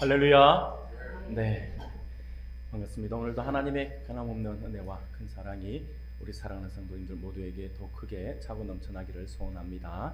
할렐루야. 네, 반갑습니다. 오늘도 하나님의 변함없는 은혜와 큰 사랑이 우리 사랑하는 성도님들 모두에게 더 크게 차고 넘쳐나기를 소원합니다.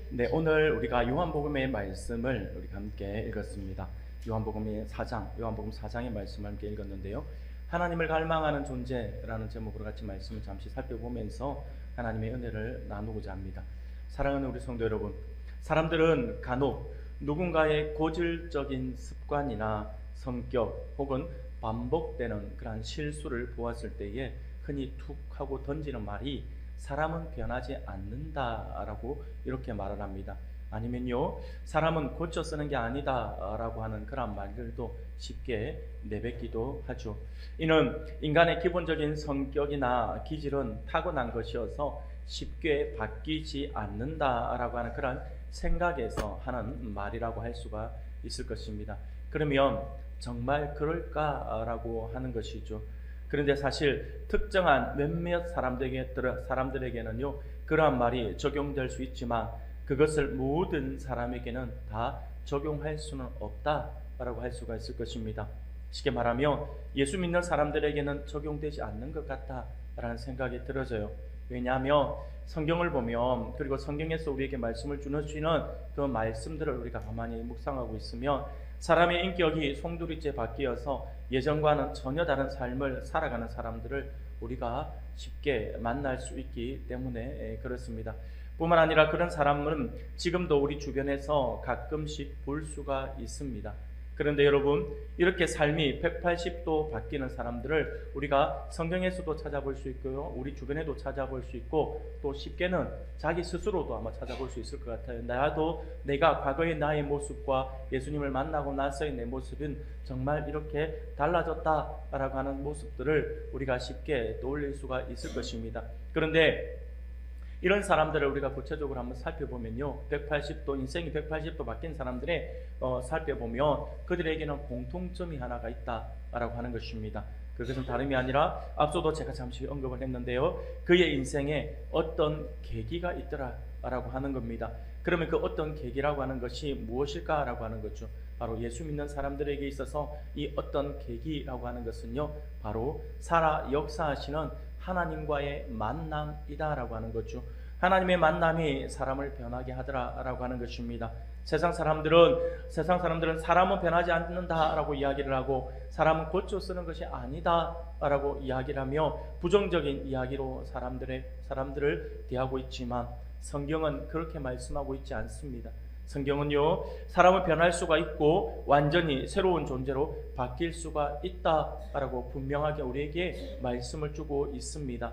네, 오늘 우리가 요한복음의 말씀을 우리가 함께 읽었습니다. 요한복음 4장의 말씀을 함께 읽었는데요. 하나님을 갈망하는 존재라는 제목으로 같이 말씀을 잠시 살펴보면서 하나님의 은혜를 나누고자 합니다. 사랑하는 우리 성도 여러분, 사람들은 간혹 누군가의 고질적인 습관이나 성격 혹은 반복되는 그러한 실수를 보았을 때에 흔히 툭 하고 던지는 말이 사람은 변하지 않는다라고 이렇게 말을 합니다. 아니면요, 사람은 고쳐 쓰는 게 아니다라고 하는 그런 말들도 쉽게 내뱉기도 하죠. 이는 인간의 기본적인 성격이나 기질은 타고난 것이어서 쉽게 바뀌지 않는다라고 하는 그런 생각에서 하는 말이라고 할 수가 있을 것입니다. 그러면 정말 그럴까라고 하는 것이죠. 그런데 사실 특정한 몇몇 사람들에게는요, 그러한 말이 적용될 수 있지만 그것을 모든 사람에게는 다 적용할 수는 없다라고 할 수가 있을 것입니다. 쉽게 말하면 예수 믿는 사람들에게는 적용되지 않는 것 같다라는 생각이 들어져요. 왜냐하면 성경을 보면, 그리고 성경에서 우리에게 말씀을 주시는 그 말씀들을 우리가 가만히 묵상하고 있으면 사람의 인격이 송두리째 바뀌어서 예전과는 전혀 다른 삶을 살아가는 사람들을 우리가 쉽게 만날 수 있기 때문에 그렇습니다. 뿐만 아니라 그런 사람은 지금도 우리 주변에서 가끔씩 볼 수가 있습니다. 그런데 여러분, 이렇게 삶이 180도 바뀌는 사람들을 우리가 성경에서도 찾아볼 수 있고요, 우리 주변에도 찾아볼 수 있고, 또 쉽게는 자기 스스로도 아마 찾아볼 수 있을 것 같아요. 나도 내가 과거의 나의 모습과 예수님을 만나고 나서의 내 모습은 정말 이렇게 달라졌다라고 하는 모습들을 우리가 쉽게 떠올릴 수가 있을 것입니다. 그런데 이런 사람들을 우리가 구체적으로 한번 살펴보면요, 180도, 인생이 180도 바뀐 사람들의 살펴보면 그들에게는 공통점이 하나가 있다라고 하는 것입니다. 그것은 다름이 아니라 앞서도 제가 잠시 언급을 했는데요, 그의 인생에 어떤 계기가 있더라라고 하는 겁니다. 그러면 그 어떤 계기라고 하는 것이 무엇일까라고 하는 거죠. 바로 예수 믿는 사람들에게 있어서 이 어떤 계기라고 하는 것은요, 바로 살아 역사하시는 하나님과의 만남이다라고 하는 거죠. 하나님의 만남이 사람을 변하게 하더라라고 하는 것입니다. 세상 사람들은 사람은 변하지 않는다라고 이야기를 하고 사람은 고쳐 쓰는 것이 아니다라고 이야기를 하며 부정적인 이야기로 사람들을 대하고 있지만 성경은 그렇게 말씀하고 있지 않습니다. 성경은요, 사람은 변할 수가 있고 완전히 새로운 존재로 바뀔 수가 있다라고 분명하게 우리에게 말씀을 주고 있습니다.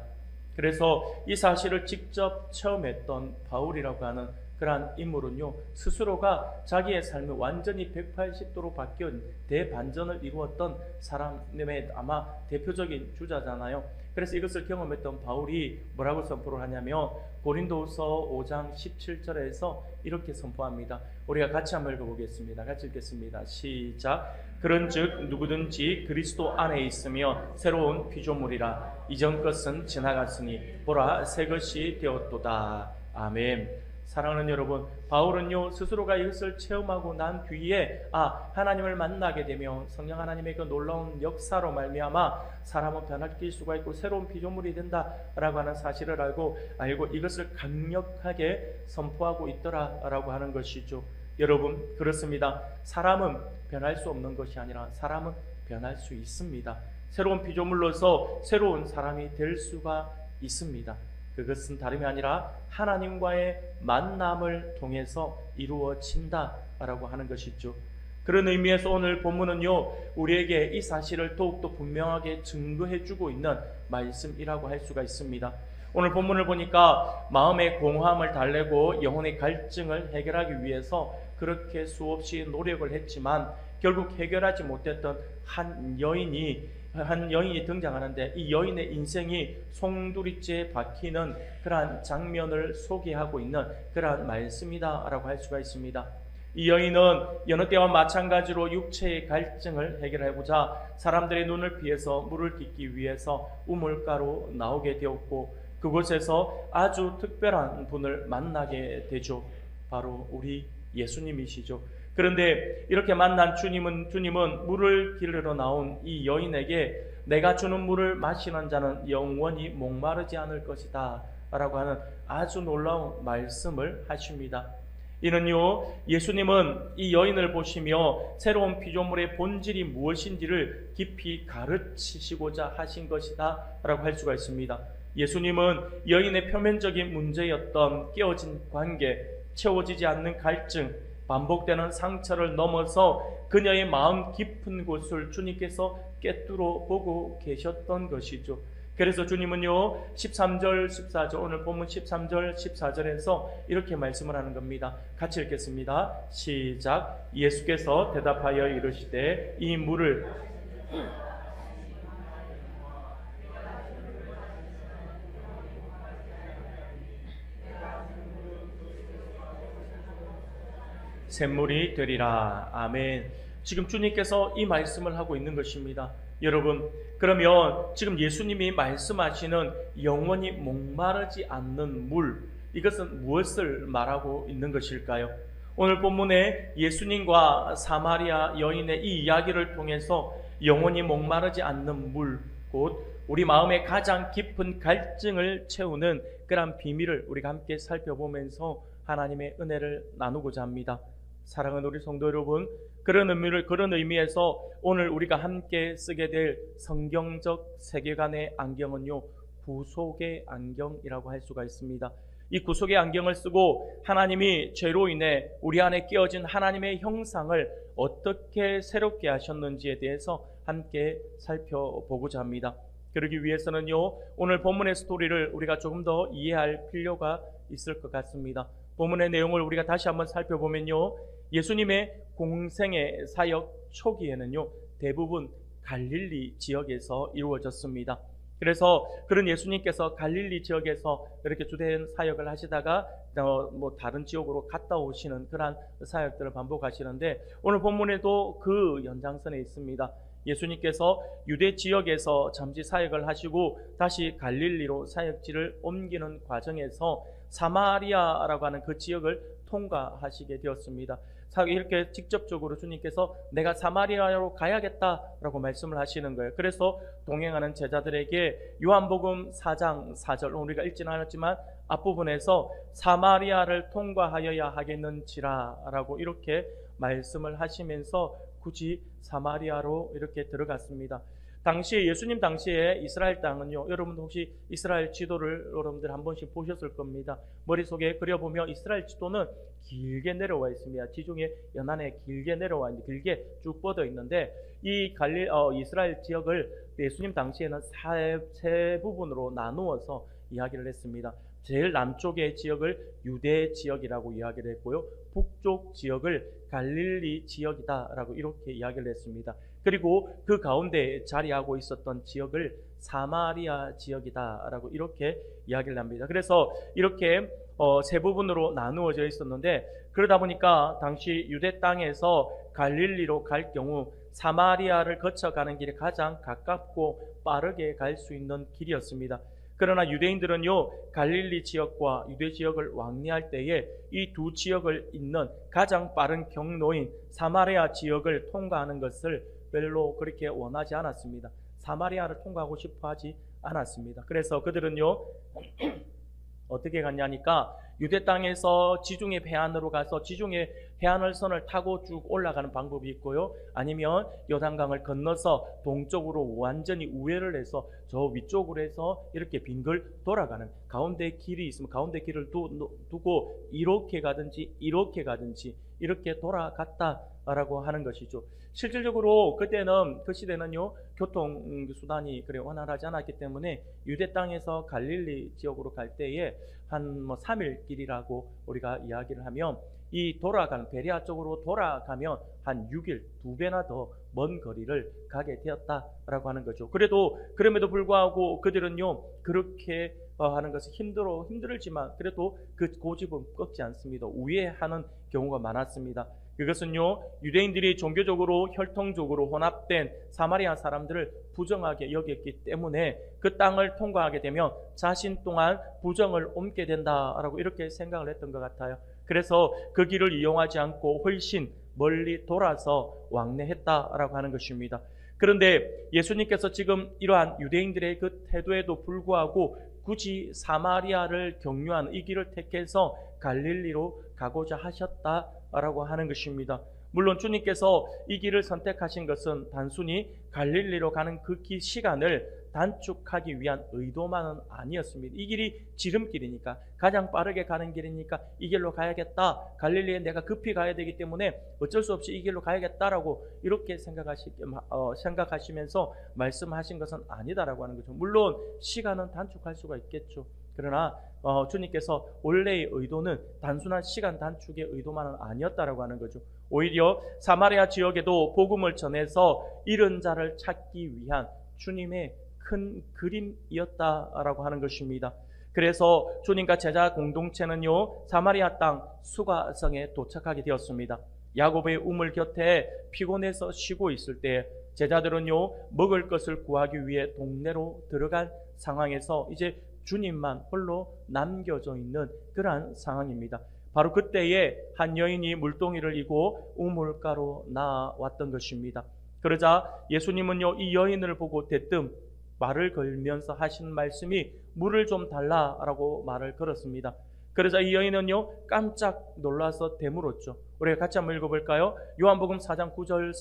그래서 이 사실을 직접 체험했던 바울이라고 하는 그러한 인물은요, 스스로가 자기의 삶을 완전히 180도로 바뀐 대반전을 이루었던 사람의 아마 대표적인 주자잖아요. 그래서 이것을 경험했던 바울이 뭐라고 선포를 하냐면 고린도후서 5장 17절에서 이렇게 선포합니다. 우리가 같이 한번 읽어보겠습니다. 같이 읽겠습니다. 시작. 그런즉 누구든지 그리스도 안에 있으며 새로운 피조물이라, 이전 것은 지나갔으니 보라 새 것이 되었도다. 아멘. 사랑하는 여러분, 바울은요, 스스로가 이것을 체험하고 난 뒤에 하나님을 만나게 되면 성령 하나님의 그 놀라운 역사로 말미암아 사람은 변화될 수가 있고 새로운 피조물이 된다라고 하는 사실을 알고 이것을 강력하게 선포하고 있더라라고 하는 것이죠. 여러분, 그렇습니다. 사람은 변할 수 없는 것이 아니라 사람은 변할 수 있습니다. 새로운 피조물로서 새로운 사람이 될 수가 있습니다. 그것은 다름이 아니라 하나님과의 만남을 통해서 이루어진다라고 하는 것이죠. 그런 의미에서 오늘 본문은요, 우리에게 이 사실을 더욱더 분명하게 증거해주고 있는 말씀이라고 할 수가 있습니다. 오늘 본문을 보니까 마음의 공허함을 달래고 영혼의 갈증을 해결하기 위해서 그렇게 수없이 노력을 했지만 결국 해결하지 못했던 한 여인이 등장하는데, 이 여인의 인생이 송두리째 박히는 그러한 장면을 소개하고 있는 그러한 말씀이다라고 할 수가 있습니다. 이 여인은 여느 때와 마찬가지로 육체의 갈증을 해결하고자 사람들의 눈을 피해서 물을 깃기 위해서 우물가로 나오게 되었고, 그곳에서 아주 특별한 분을 만나게 되죠. 바로 우리 예수님이시죠. 그런데 이렇게 만난 주님은 물을 길러 나온 이 여인에게 내가 주는 물을 마시는 자는 영원히 목마르지 않을 것이다 라고 하는 아주 놀라운 말씀을 하십니다. 이는요, 예수님은 이 여인을 보시며 새로운 피조물의 본질이 무엇인지를 깊이 가르치시고자 하신 것이다 라고 할 수가 있습니다. 예수님은 여인의 표면적인 문제였던 깨어진 관계, 채워지지 않는 갈증, 반복되는 상처를 넘어서 그녀의 마음 깊은 곳을 주님께서 꿰뚫어 보고 계셨던 것이죠. 그래서 주님은요 13절 14절 오늘 본문 13절 14절에서 이렇게 말씀을 하는 겁니다. 같이 읽겠습니다. 시작. 예수께서 대답하여 이르시되 이 물을 샘물이 되리라. 아멘. 지금 주님께서 이 말씀을 하고 있는 것입니다. 여러분, 그러면 지금 예수님이 말씀하시는 영원히 목마르지 않는 물, 이것은 무엇을 말하고 있는 것일까요? 오늘 본문에 예수님과 사마리아 여인의 이 이야기를 통해서 영원히 목마르지 않는 물, 곧 우리 마음의 가장 깊은 갈증을 채우는 그런 비밀을 우리가 함께 살펴보면서 하나님의 은혜를 나누고자 합니다. 사랑하는 우리 성도 여러분, 그런 의미에서 오늘 우리가 함께 쓰게 될 성경적 세계관의 안경은요, 구속의 안경이라고 할 수가 있습니다. 이 구속의 안경을 쓰고 하나님이 죄로 인해 우리 안에 끼어진 하나님의 형상을 어떻게 새롭게 하셨는지에 대해서 함께 살펴보고자 합니다. 그러기 위해서는요, 오늘 본문의 스토리를 우리가 조금 더 이해할 필요가 있을 것 같습니다. 본문의 내용을 우리가 다시 한번 살펴보면요, 예수님의 공생의 사역 초기에는요, 대부분 갈릴리 지역에서 이루어졌습니다. 그래서 그런 예수님께서 갈릴리 지역에서 이렇게 주된 사역을 하시다가 다른 지역으로 갔다 오시는 그러한 사역들을 반복하시는데, 오늘 본문에도 그 연장선에 있습니다. 예수님께서 유대 지역에서 잠시 사역을 하시고 다시 갈릴리로 사역지를 옮기는 과정에서 사마리아라고 하는 그 지역을 통과하시게 되었습니다. 이렇게 직접적으로 주님께서 내가 사마리아로 가야겠다라고 말씀을 하시는 거예요. 그래서 동행하는 제자들에게 요한복음 4장 4절, 우리가 읽지는 않았지만 앞부분에서 사마리아를 통과하여야 하겠는지라 라고 이렇게 말씀을 하시면서 굳이 사마리아로 이렇게 들어갔습니다. 당시에 예수님 당시에 이스라엘 땅은요, 여러분도 혹시 이스라엘 지도를 여러분들 한 번씩 보셨을 겁니다. 머릿속에 그려보면 이스라엘 지도는 길게 내려와 있습니다. 지중해 연안에 길게 내려와 있는데, 길게 쭉 뻗어 있는데, 이 이스라엘 지역을 예수님 당시에는 세 부분으로 나누어서 이야기를 했습니다. 제일 남쪽의 지역을 유대 지역이라고 이야기를 했고요, 북쪽 지역을 갈릴리 지역이다라고 이렇게 이야기를 했습니다. 그리고 그 가운데 자리하고 있었던 지역을 사마리아 지역이다라고 이렇게 이야기를 합니다. 그래서 이렇게 세 부분으로 나누어져 있었는데, 그러다 보니까 당시 유대 땅에서 갈릴리로 갈 경우 사마리아를 거쳐가는 길이 가장 가깝고 빠르게 갈 수 있는 길이었습니다. 그러나 유대인들은요, 갈릴리 지역과 유대 지역을 왕래할 때에 이 두 지역을 잇는 가장 빠른 경로인 사마리아 지역을 통과하는 것을 별로 그렇게 원하지 않았습니다. 사마리아를 통과하고 싶어 하지 않았습니다. 그래서 그들은요, 어떻게 갔냐니까 유대 땅에서 지중해 해안으로 가서 지중해 해안을선을 타고 쭉 올라가는 방법이 있고요, 아니면 요단강을 건너서 동쪽으로 완전히 우회를 해서 저 위쪽으로 해서 이렇게 빙글 돌아가는 가운데 길이 있으면 가운데 길을 두고 이렇게 가든지 이렇게 돌아갔다라고 하는 것이죠. 실질적으로 그때는 그 시대는요, 교통 수단이 그래 원활하지 않았기 때문에 유대 땅에서 갈릴리 지역으로 갈 때에 한 3일 길이라고 우리가 이야기를 하면, 이 돌아가는 베레아 쪽으로 돌아가면 한 6일, 2배나 더 먼 거리를 가게 되었다라고 하는 거죠. 그럼에도 불구하고 그들은요, 그렇게 하는 것은 힘들지만 그래도 그 고집은 꺾지 않습니다. 우회하는 경우가 많았습니다. 그것은요, 유대인들이 종교적으로 혈통적으로 혼합된 사마리아 사람들을 부정하게 여겼기 때문에 그 땅을 통과하게 되면 자신 또한 부정을 옮게 된다라고 이렇게 생각을 했던 것 같아요. 그래서 그 길을 이용하지 않고 훨씬 멀리 돌아서 왕래했다라고 하는 것입니다. 그런데 예수님께서 지금 이러한 유대인들의 그 태도에도 불구하고 굳이 사마리아를 경유한 이 길을 택해서 갈릴리로 가고자 하셨다라고 하는 것입니다. 물론 주님께서 이 길을 선택하신 것은 단순히 갈릴리로 가는 그 시간을 단축하기 위한 의도만은 아니었습니다. 이 길이 지름길이니까, 가장 빠르게 가는 길이니까 이 길로 가야겠다, 갈릴리에 내가 급히 가야 되기 때문에 어쩔 수 없이 이 길로 가야겠다라고 이렇게 생각하시면서 말씀하신 것은 아니다라고 하는 거죠. 물론 시간은 단축할 수가 있겠죠. 그러나 주님께서 원래의 의도는 단순한 시간 단축의 의도만은 아니었다라고 하는 거죠. 오히려 사마리아 지역에도 복음을 전해서 잃은 자를 찾기 위한 주님의 큰 그림이었다라고 하는 것입니다. 그래서 주님과 제자 공동체는요, 사마리아 땅 수가성에 도착하게 되었습니다. 야곱의 우물 곁에 피곤해서 쉬고 있을 때 제자들은요, 먹을 것을 구하기 위해 동네로 들어간 상황에서 이제 주님만 홀로 남겨져 있는 그러한 상황입니다. 바로 그때에 한 여인이 물동이를 이고 우물가로 나왔던 것입니다. 그러자 예수님은요, 이 여인을 보고 대뜸 말을 걸면서 하신 말씀이 물을 좀 달라라고 말을 걸었습니다. 그러자 이 여인은요, 깜짝 놀라서 되물었죠. 우리가 같이 한번 읽어볼까요? 요한복음 4장 9절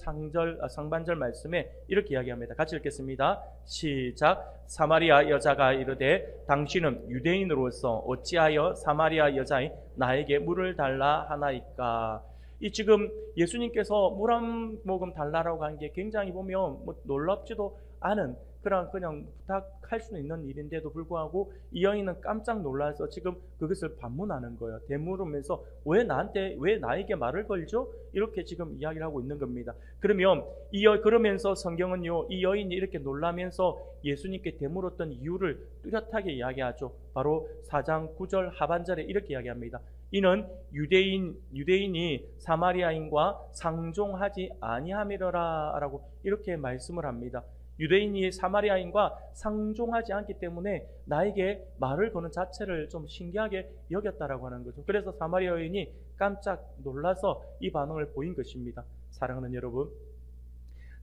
상반절 말씀에 이렇게 이야기합니다. 같이 읽겠습니다. 시작. 사마리아 여자가 이르되 당신은 유대인으로서 어찌하여 사마리아 여자인 나에게 물을 달라 하나이까. 이 지금 예수님께서 물 한 모금 달라라고 한 게 굉장히 보면 놀랍지도 않은 그냥 부탁할 수 있는 일인데도 불구하고 이 여인은 깜짝 놀라서 지금 그것을 반문하는 거예요. 되물으면서 왜 나에게 말을 걸죠? 이렇게 지금 이야기를 하고 있는 겁니다. 그러면서 성경은요, 이 여인이 이렇게 놀라면서 예수님께 되물었던 이유를 뚜렷하게 이야기하죠. 바로 4장 9절 하반절에 이렇게 이야기합니다. 이는 유대인이 사마리아인과 상종하지 아니함이러라라고 이렇게 말씀을 합니다. 유대인이 사마리아인과 상종하지 않기 때문에 나에게 말을 거는 자체를 좀 신기하게 여겼다라고 하는 거죠. 그래서 사마리아 여인이 깜짝 놀라서 이 반응을 보인 것입니다. 사랑하는 여러분,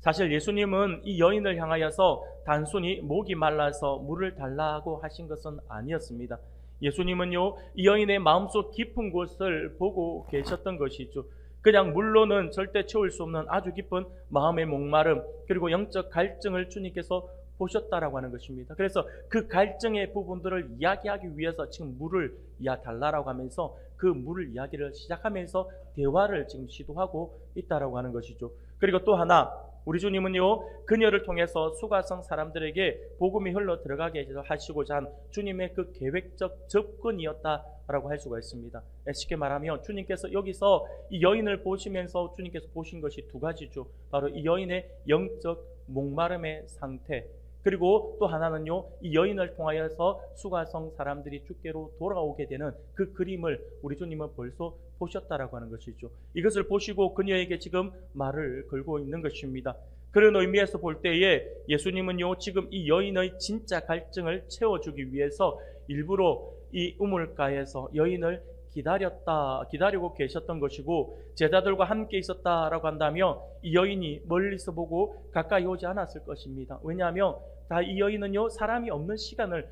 사실 예수님은 이 여인을 향하여서 단순히 목이 말라서 물을 달라고 하신 것은 아니었습니다. 예수님은요, 이 여인의 마음속 깊은 곳을 보고 계셨던 것이죠. 그냥 물로는 절대 채울 수 없는 아주 깊은 마음의 목마름, 그리고 영적 갈증을 주님께서 보셨다라고 하는 것입니다. 그래서 그 갈증의 부분들을 이야기하기 위해서 지금 물을 달라라고 하면서 그 물을 이야기를 시작하면서 대화를 지금 시도하고 있다라고 하는 것이죠. 그리고 또 하나, 우리 주님은요, 그녀를 통해서 수가성 사람들에게 복음이 흘러 들어가게 하시고자 한 주님의 그 계획적 접근이었다라고 할 수가 있습니다. 쉽게 말하면 주님께서 여기서 이 여인을 보시면서 주님께서 보신 것이 두 가지죠. 바로 이 여인의 영적 목마름의 상태, 그리고 또 하나는요, 이 여인을 통하여서 수가성 사람들이 주께로 돌아오게 되는 그 그림을 우리 주님은 벌써 보셨다라고 하는 것이죠. 이것을 보시고 그녀에게 지금 말을 걸고 있는 것입니다. 그런 의미에서 볼 때에 예수님은요, 지금 이 여인의 진짜 갈증을 채워주기 위해서 일부러 이 우물가에서 여인을 기다리고 계셨던 것이고, 제자들과 함께 있었다라고 한다면 이 여인이 멀리서 보고 가까이 오지 않았을 것입니다. 왜냐하면 다 이 여인은요, 사람이 있는 시간을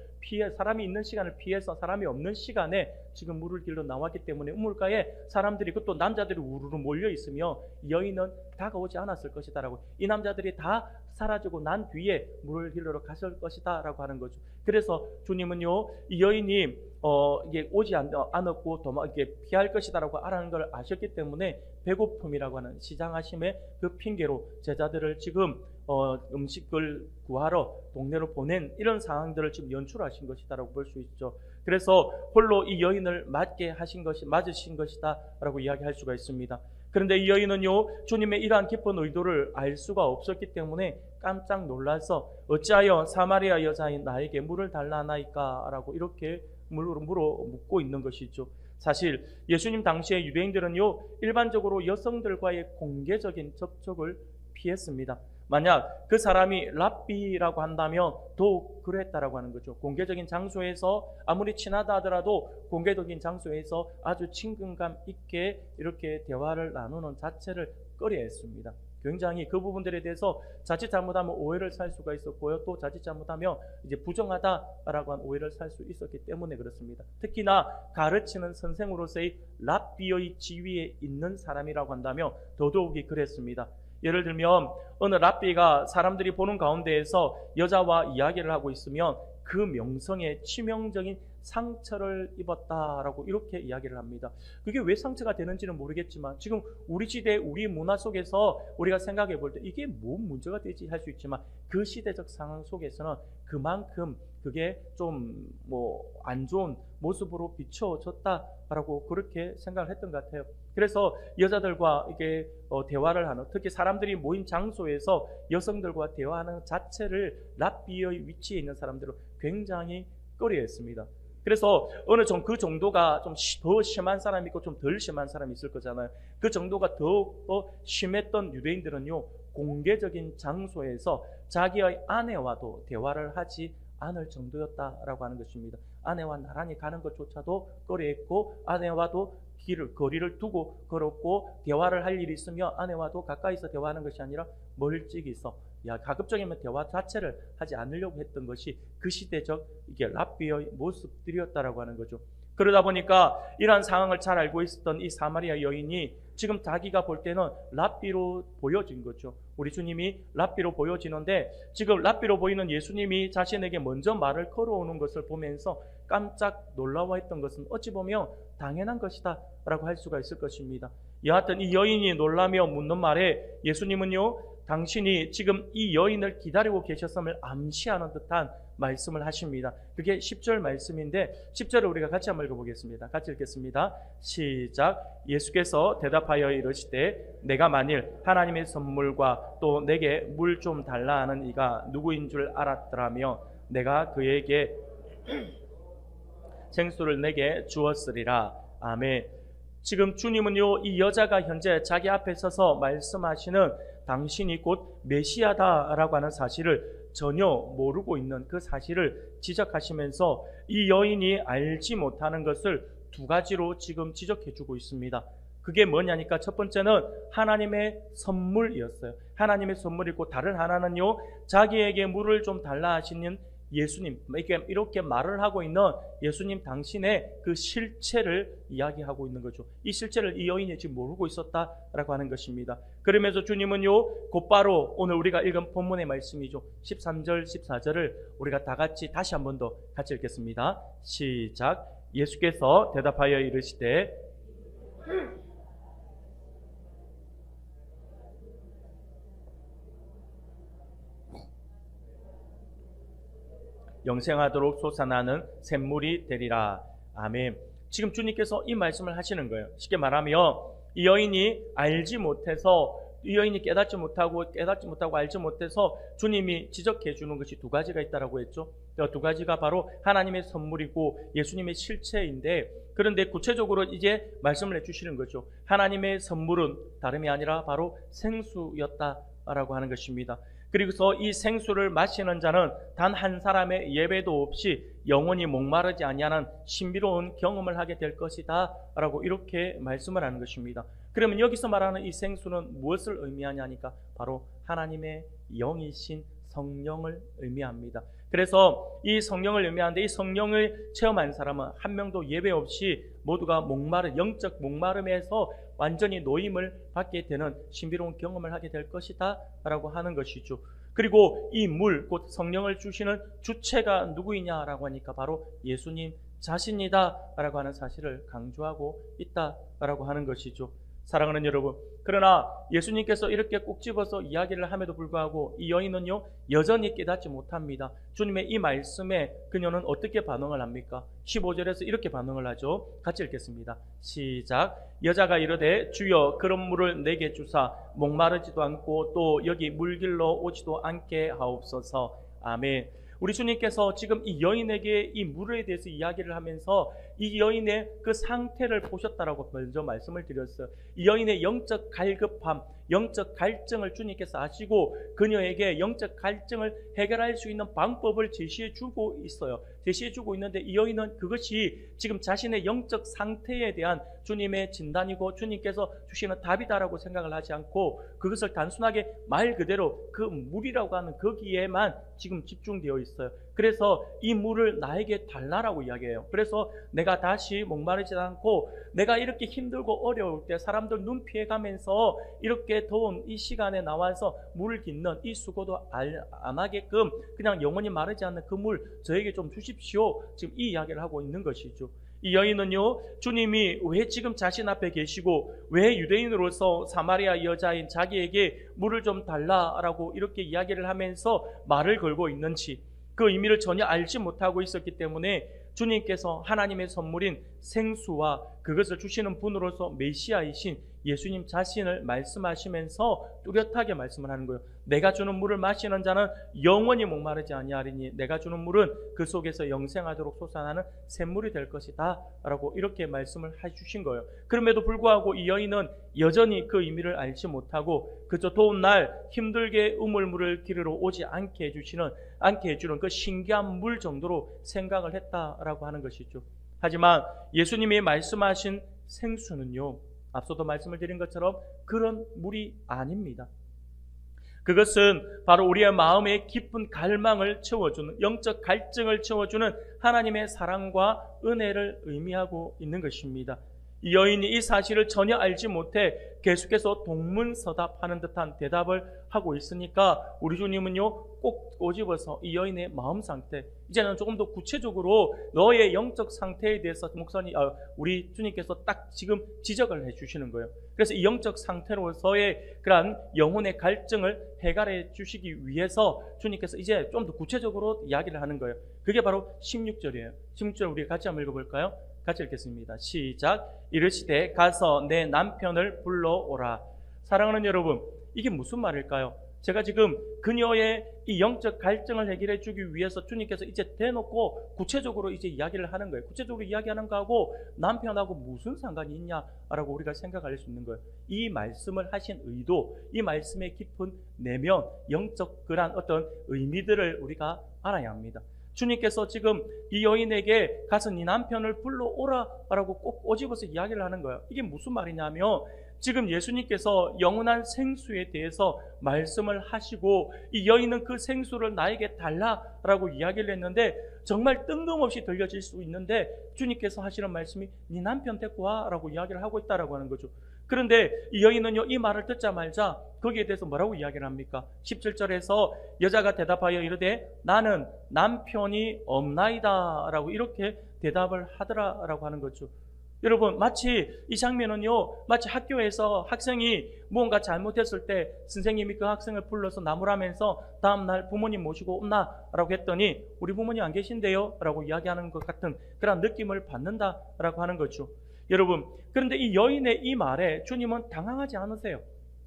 피해서 사람이 없는 시간에 지금 물을 길러 나왔기 때문에 우물가에 사람들이, 그것도 남자들이 우르르 몰려 있으며 이 여인은 다가오지 않았을 것이다라고, 이 남자들이 다 사라지고 난 뒤에 물을 길러러 갔을 것이다라고 하는 거죠. 그래서 주님은요, 이 여인이 이게 오지 않았고 이게 피할 것이다라고 알아는 걸 아셨기 때문에 배고픔이라고 하는 시장하심의 그 핑계로 제자들을 지금 음식을 구하러 동네로 보낸 이런 상황들을 지금 연출하신 것이다라고 볼 수 있죠. 그래서 홀로 이 여인을 맞으신 것이다라고 이야기할 수가 있습니다. 그런데 이 여인은요, 주님의 이러한 깊은 의도를 알 수가 없었기 때문에 깜짝 놀라서 어찌하여 사마리아 여자인 나에게 물을 달라나이까 라고 이렇게 묻고 있는 것이죠. 사실 예수님 당시에 유대인들은요, 일반적으로 여성들과의 공개적인 접촉을 피했습니다. 만약 그 사람이 랍비라고 한다면 더욱 그랬다라고 하는 거죠. 공개적인 장소에서 아무리 친하다 하더라도 공개적인 장소에서 아주 친근감 있게 이렇게 대화를 나누는 자체를 꺼려했습니다. 굉장히 그 부분들에 대해서 자칫 잘못하면 오해를 살 수가 있었고요. 또 자칫 잘못하면 이제 부정하다라고 한 오해를 살 수 있었기 때문에 그렇습니다. 특히나 가르치는 선생으로서의 랍비의 지위에 있는 사람이라고 한다면 더더욱이 그랬습니다. 예를 들면 어느 랍비가 사람들이 보는 가운데에서 여자와 이야기를 하고 있으면 그 명성에 치명적인 상처를 입었다라고 이렇게 이야기를 합니다. 그게 왜 상처가 되는지는 모르겠지만 지금 우리 시대 우리 문화 속에서 우리가 생각해 볼 때 이게 뭔 문제가 되지 할 수 있지만 그 시대적 상황 속에서는 그만큼 그게 좀 안 좋은 모습으로 비춰졌다라고 그렇게 생각을 했던 것 같아요. 그래서 여자들과 이게 대화를 하는, 특히 사람들이 모인 장소에서 여성들과 대화하는 자체를 랍비의 위치에 있는 사람들은 굉장히 꺼려했습니다. 그래서 어느 정도 그 정도가 좀 더 심한 사람이 있고 좀 덜 심한 사람이 있을 거잖아요. 그 정도가 더욱더 심했던 유대인들은요, 공개적인 장소에서 자기의 아내와도 대화를 하지 않을 정도였다라고 하는 것입니다. 아내와 나란히 가는 것조차도 꺼려했고, 아내와도 거리를 두고 걸었고, 대화를 할 일이 있으면 아내와도 가까이서 대화하는 것이 아니라 멀찍이서 가급적이면 대화 자체를 하지 않으려고 했던 것이 그 시대적 이게 랍비의 모습들이었다라고 하는 거죠. 그러다 보니까 이러한 상황을 잘 알고 있었던 이 사마리아 여인이 지금 자기가 볼 때는 랍비로 보여진 거죠. 우리 주님이 랍비로 보여지는데 지금 랍비로 보이는 예수님이 자신에게 먼저 말을 걸어오는 것을 보면서 깜짝 놀라워했던 것은 어찌 보면 당연한 것이다 라고 할 수가 있을 것입니다. 여하튼 이 여인이 놀라며 묻는 말에 예수님은요, 당신이 지금 이 여인을 기다리고 계셨음을 암시하는 듯한 말씀을 하십니다. 그게 10절 말씀인데 10절을 우리가 같이 한번 읽어보겠습니다. 같이 읽겠습니다. 시작. 예수께서 대답하여 이르시되 내가 만일 하나님의 선물과 또 내게 물 좀 달라 하는 이가 누구인 줄 알았더라면 내가 그에게 생수를 내게 주었으리라. 아멘. 지금 주님은요, 이 여자가 현재 자기 앞에 서서 말씀하시는 당신이 곧 메시아다라고 하는 사실을 전혀 모르고 있는 그 사실을 지적하시면서 이 여인이 알지 못하는 것을 두 가지로 지금 지적해주고 있습니다. 그게 뭐냐니까 첫 번째는 하나님의 선물이었어요. 하나님의 선물이고, 다른 하나는요, 자기에게 물을 좀 달라 하시는 예수님, 이렇게 말을 하고 있는 예수님 당신의 그 실체를 이야기하고 있는 거죠. 이 실체를 이 여인이 지금 모르고 있었다라고 하는 것입니다. 그러면서 주님은요, 곧바로 오늘 우리가 읽은 본문의 말씀이죠. 13절, 14절을 우리가 다 같이 다시 한 번 더 같이 읽겠습니다. 시작. 예수께서 대답하여 이르시되 영생하도록 솟아나는 샘물이 되리라. 아멘. 지금 주님께서 이 말씀을 하시는 거예요. 쉽게 말하면 이 여인이 알지 못해서, 이 여인이 깨닫지 못하고 알지 못해서 주님이 지적해 주는 것이 두 가지가 있다라고 했죠. 두 가지가 바로 하나님의 선물이고 예수님의 실체인데, 그런데 구체적으로 이제 말씀을 해주시는 거죠. 하나님의 선물은 다름이 아니라 바로 생수였다라고 하는 것입니다. 그리고서 이 생수를 마시는 자는 단 한 사람의 예배도 없이 영원히 목마르지 아니하는 신비로운 경험을 하게 될 것이다 라고 이렇게 말씀을 하는 것입니다. 그러면 여기서 말하는 이 생수는 무엇을 의미하냐니까 바로 하나님의 영이신 성령을 의미합니다. 그래서 이 성령을 의미하는데, 이 성령을 체험한 사람은 한 명도 예배 없이 모두가 영적 목마름에서 완전히 노임을 받게 되는 신비로운 경험을 하게 될 것이다 라고 하는 것이죠. 그리고 이 물, 곧 성령을 주시는 주체가 누구이냐라고 하니까 바로 예수님 자신이다 라고 하는 사실을 강조하고 있다 라고 하는 것이죠. 사랑하는 여러분, 그러나 예수님께서 이렇게 꼭 집어서 이야기를 함에도 불구하고 이 여인은요, 여전히 깨닫지 못합니다. 주님의 이 말씀에 그녀는 어떻게 반응을 합니까? 15절에서 이렇게 반응을 하죠. 같이 읽겠습니다. 시작. 여자가 이르되 주여 그런 물을 내게 주사 목마르지도 않고 또 여기 물길로 오지도 않게 하옵소서. 아멘. 우리 주님께서 지금 이 여인에게 이 물에 대해서 이야기를 하면서 이 여인의 그 상태를 보셨다라고 먼저 말씀을 드렸어요. 이 여인의 영적 갈급함, 영적 갈증을 주님께서 아시고 그녀에게 영적 갈증을 해결할 수 있는 방법을 제시해 주고 있어요. 제시해 주고 있는데 이 여인은 그것이 지금 자신의 영적 상태에 대한 주님의 진단이고 주님께서 주시는 답이다라고 생각을 하지 않고 그것을 단순하게 말 그대로 그 물이라고 하는 거기에만 지금 집중되어 있어요. 그래서 이 물을 나에게 달라라고 이야기해요. 그래서 내가 다시 목마르지 않고 내가 이렇게 힘들고 어려울 때 사람들 눈 피해가면서 이렇게 더운 이 시간에 나와서 물을 깃는 이 수고도 안 하게끔 그냥 영원히 마르지 않는 그 물 저에게 좀 주십시오. 지금 이 이야기를 하고 있는 것이죠. 이 여인은요, 주님이 왜 지금 자신 앞에 계시고 왜 유대인으로서 사마리아 여자인 자기에게 물을 좀 달라라고 이렇게 이야기를 하면서 말을 걸고 있는지 그 의미를 전혀 알지 못하고 있었기 때문에 주님께서 하나님의 선물인 생수와 그것을 주시는 분으로서 메시아이신 예수님 자신을 말씀하시면서 뚜렷하게 말씀을 하는 거예요. 내가 주는 물을 마시는 자는 영원히 목마르지 아니하리니 내가 주는 물은 그 속에서 영생하도록 솟아나는 샘물이 될 것이다 라고 이렇게 말씀을 해주신 거예요. 그럼에도 불구하고 이 여인은 여전히 그 의미를 알지 못하고 그저 더운 날 힘들게 우물물을 기르러 오지 않게 해주는 그 신기한 물 정도로 생각을 했다라고 하는 것이죠. 하지만 예수님이 말씀하신 생수는요, 앞서도 말씀을 드린 것처럼 그런 물이 아닙니다. 그것은 바로 우리의 마음의 깊은 갈망을 채워주는, 영적 갈증을 채워주는 하나님의 사랑과 은혜를 의미하고 있는 것입니다. 이 여인이 이 사실을 전혀 알지 못해 계속해서 동문서답하는 듯한 대답을 하고 있으니까 우리 주님은요 꼭 꼬집어서 이 여인의 마음 상태, 이제는 조금 더 구체적으로 너의 영적 상태에 대해서 우리 주님께서 딱 지금 지적을 해주시는 거예요. 그래서 이 영적 상태로서의 그러한 영혼의 갈증을 해결해 주시기 위해서 주님께서 이제 좀 더 구체적으로 이야기를 하는 거예요. 그게 바로 16절이에요. 16절 우리 같이 한번 읽어볼까요? 같이 읽겠습니다. 시작. 이르시되 가서 내 남편을 불러오라. 사랑하는 여러분, 이게 무슨 말일까요? 제가 지금 그녀의 이 영적 갈증을 해결해 주기 위해서 주님께서 이제 대놓고 구체적으로 이제 이야기를 하는 거예요. 구체적으로 이야기하는 거하고 남편하고 무슨 상관이 있냐라고 우리가 생각할 수 있는 거예요. 이 말씀을 하신 의도, 이 말씀의 깊은 내면, 영적 그런 어떤 의미들을 우리가 알아야 합니다. 주님께서 지금 이 여인에게 가서 네 남편을 불러오라 라고 꼭 꼬집어서 이야기를 하는 거예요. 이게 무슨 말이냐면 지금 예수님께서 영원한 생수에 대해서 말씀을 하시고 이 여인은 그 생수를 나에게 달라라고 이야기를 했는데 정말 뜬금없이 들려질 수 있는데 주님께서 하시는 말씀이 네 남편 데리고 와라고 이야기를 하고 있다라고 하는 거죠. 그런데 이 여인은요 이 말을 듣자마자 거기에 대해서 뭐라고 이야기를 합니까? 17절에서 여자가 대답하여 이르되 나는 남편이 없나이다 라고 이렇게 대답을 하더라라고 하는 거죠. 여러분, 마치 이 장면은요 마치 학교에서 학생이 무언가 잘못했을 때 선생님이 그 학생을 불러서 나무라면서 다음날 부모님 모시고 온나 라고 했더니 우리 부모님 안 계신데요 라고 이야기하는 것 같은 그런 느낌을 받는다라고 하는 거죠. 여러분, 그런데 이 여인의 이 말에 주님은 당황하지 않으세요.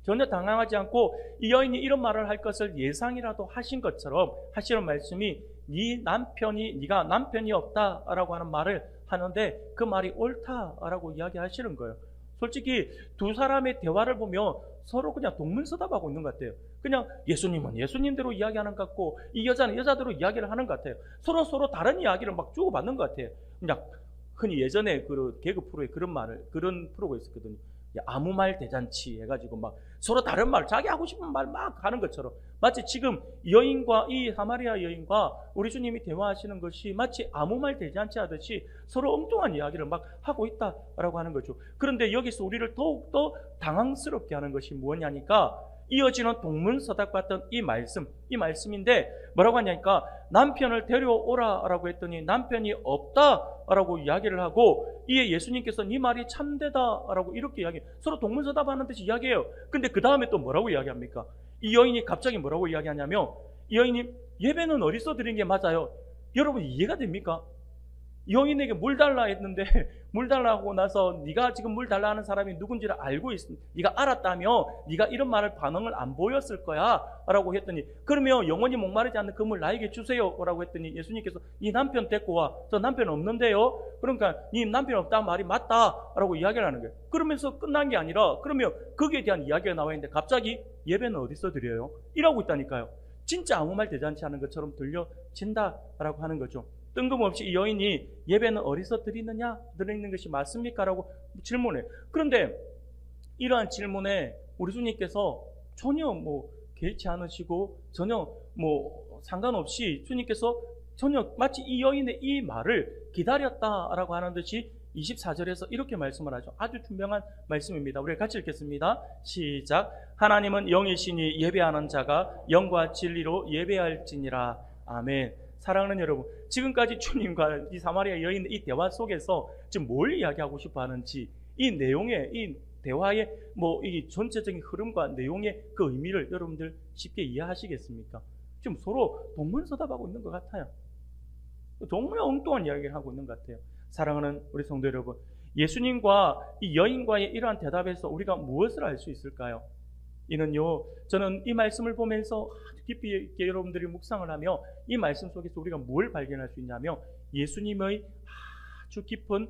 전혀 당황하지 않고 이 여인이 이런 말을 할 것을 예상이라도 하신 것처럼 하시는 말씀이 네가 남편이 없다라고 하는 말을 하는데 그 말이 옳다라고 이야기하시는 거예요. 솔직히 두 사람의 대화를 보면 서로 그냥 동문서답하고 있는 것 같아요. 그냥 예수님은 예수님대로 이야기하는 것 같고 이 여자는 여자대로 이야기를 하는 것 같아요. 서로 다른 이야기를 막 주고받는 것 같아요. 그냥 흔히 예전에 그 개그 프로에 그런 프로가 있었거든요. 아무 말 대잔치 해가지고 막 서로 다른 말, 자기 하고 싶은 말 막 하는 것처럼 마치 지금 이 사마리아 여인과 우리 주님이 대화하시는 것이 마치 아무 말 대잔치 하듯이 서로 엉뚱한 이야기를 막 하고 있다라고 하는 거죠. 그런데 여기서 우리를 더욱더 당황스럽게 하는 것이 뭐냐니까 이어지는 동문서답 같은 이 말씀인데 뭐라고 하냐니까 남편을 데려오라라고 했더니 남편이 없다라고 이야기를 하고 이에 예수님께서 네 말이 참되다라고 이렇게 이야기해요. 서로 동문서답하는 듯이 이야기해요. 근데 그 다음에 또 뭐라고 이야기합니까? 이 여인이 갑자기 뭐라고 이야기하냐면 이 여인이 예배는 어디서 드린 게 맞아요? 여러분 이해가 됩니까? 여인에게 물 달라 했는데 물 달라고 나서 네가 지금 물 달라 하는 사람이 누군지를 알고 네가 알았다며 네가 이런 말을 반응을 안 보였을 거야 라고 했더니, 그러면 영원히 목마르지 않는 그 물 나에게 주세요 라고 했더니 예수님께서 네 남편 데리고 와. 저 남편 없는데요. 그러니까 네 남편 없다는 말이 맞다 라고 이야기를 하는 거예요. 그러면서 끝난 게 아니라 그러면 거기에 대한 이야기가 나와 있는데 갑자기 예배는 어디서 드려요? 이러고 있다니까요. 진짜 아무 말 대잔치 하는 것처럼 들려진다라고 하는 거죠. 뜬금없이 이 여인이 예배는 어디서 드리는 것이 맞습니까? 라고 질문해요. 그런데 이러한 질문에 우리 주님께서 전혀 개의치 않으시고 전혀 상관없이 주님께서 전혀 마치 이 여인의 이 말을 기다렸다라고 하는 듯이 24절에서 이렇게 말씀을 하죠. 아주 분명한 말씀입니다. 우리 같이 읽겠습니다. 시작. 하나님은 영이시니 예배하는 자가 영과 진리로 예배할지니라. 아멘. 사랑하는 여러분, 지금까지 주님과 이 사마리아 여인의 이 대화 속에서 지금 뭘 이야기하고 싶어 하는지, 이 내용의, 이 대화의 이 전체적인 흐름과 내용의 그 의미를 여러분들 쉽게 이해하시겠습니까? 지금 서로 동문서답하고 있는 것 같아요. 정말 엉뚱한 이야기를 하고 있는 것 같아요. 사랑하는 우리 성도 여러분, 예수님과 이 여인과의 이러한 대답에서 우리가 무엇을 알 수 있을까요? 이는요, 저는 이 말씀을 보면서 아주 깊이 있게 여러분들이 묵상을 하며 이 말씀 속에서 우리가 뭘 발견할 수 있냐면 예수님의 아주 깊은